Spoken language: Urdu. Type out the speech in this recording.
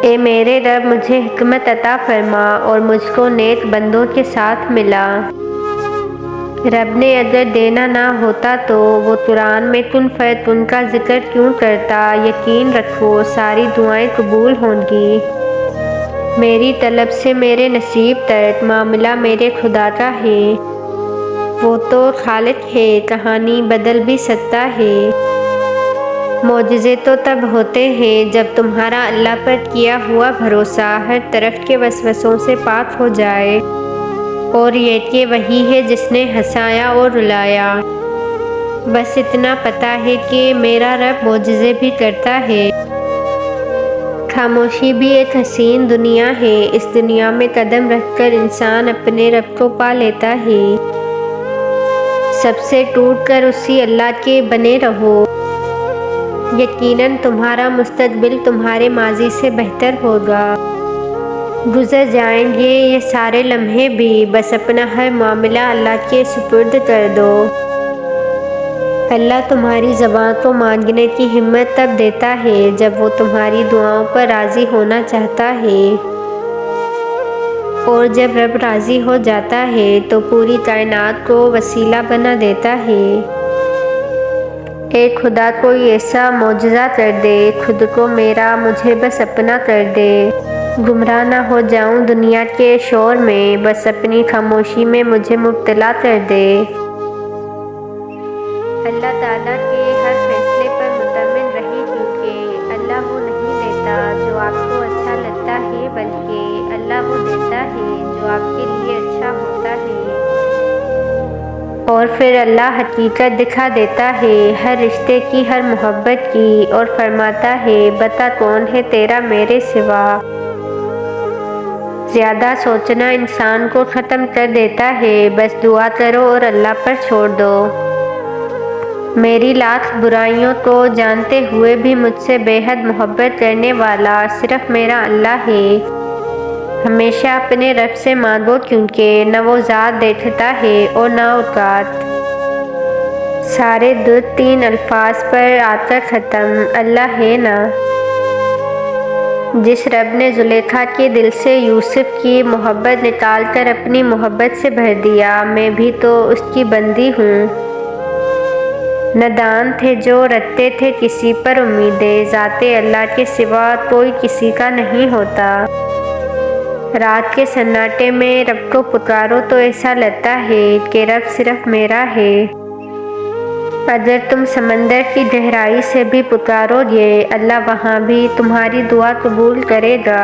اے میرے رب مجھے حکمت عطا فرما اور مجھ کو نیک بندوں کے ساتھ ملا۔ رب نے اگر دینا نہ ہوتا تو وہ قرآن میں کن فیکن کا ذکر کیوں کرتا؟ یقین رکھو ساری دعائیں قبول ہوں گی۔ میری طلب سے میرے نصیب تک معاملہ میرے خدا کا ہے۔ وہ تو خالق ہے، کہانی بدل بھی سکتا ہے۔ معجزے تو تب ہوتے ہیں جب تمہارا اللہ پر کیا ہوا بھروسہ ہر طرف کے وسوسوں سے پاک ہو جائے، اور یہ کہ وہی ہے جس نے ہنسایا اور رلایا۔ بس اتنا پتہ ہے کہ میرا رب معجزے بھی کرتا ہے۔ خاموشی بھی ایک حسین دنیا ہے۔ اس دنیا میں قدم رکھ کر انسان اپنے رب کو پا لیتا ہے۔ سب سے ٹوٹ کر اسی اللہ کے بنے رہو۔ یقیناً تمہارا مستقبل تمہارے ماضی سے بہتر ہوگا۔ گزر جائیں گے یہ سارے لمحے بھی، بس اپنا ہر معاملہ اللہ کے سپرد کر دو۔ اللہ تمہاری زبان کو مانگنے کی ہمت تب دیتا ہے جب وہ تمہاری دعاؤں پر راضی ہونا چاہتا ہے، اور جب رب راضی ہو جاتا ہے تو پوری کائنات کو وسیلہ بنا دیتا ہے۔ اے خدا کوئی ایسا معجزہ کر دے، خود کو میرا مجھے بس اپنا کر دے۔ گمراہ نہ ہو جاؤں دنیا کے شور میں، بس اپنی خاموشی میں مجھے مبتلا کر دے۔ اللہ تعالیٰ کے ہر فیصلے پر مطمئن رہیں، کیونکہ اللہ وہ نہیں دیتا جو آپ کو اچھا لگتا ہے، بلکہ اللہ وہ دیتا ہے جو آپ کے لیے اچھا ہوتا ہے۔ اور پھر اللہ حقیقت دکھا دیتا ہے ہر رشتے کی، ہر محبت کی، اور فرماتا ہے بتا کون ہے تیرا میرے سوا۔ زیادہ سوچنا انسان کو ختم کر دیتا ہے، بس دعا کرو اور اللہ پر چھوڑ دو۔ میری لاکھ برائیوں کو جانتے ہوئے بھی مجھ سے بے حد محبت کرنے والا صرف میرا اللہ ہے۔ ہمیشہ اپنے رب سے مانگو، کیونکہ نہ وہ ذات دیکھتا ہے اور نہ اوقات۔ سارے درد تین الفاظ پر آ کر ختم، اللہ ہے نا۔ جس رب نے زلیخا کے دل سے یوسف کی محبت نکال کر اپنی محبت سے بھر دیا، میں بھی تو اس کی بندی ہوں۔ نادان تھے جو رکھتے تھے کسی پر امیدیں، ذات اللہ کے سوا کوئی کسی کا نہیں ہوتا۔ رات کے سناٹے میں رب کو پکارو تو ایسا لگتا ہے کہ رب صرف میرا ہے۔ اگر تم سمندر کی گہرائی سے بھی پکارو گے، اللہ وہاں بھی تمہاری دعا قبول کرے گا۔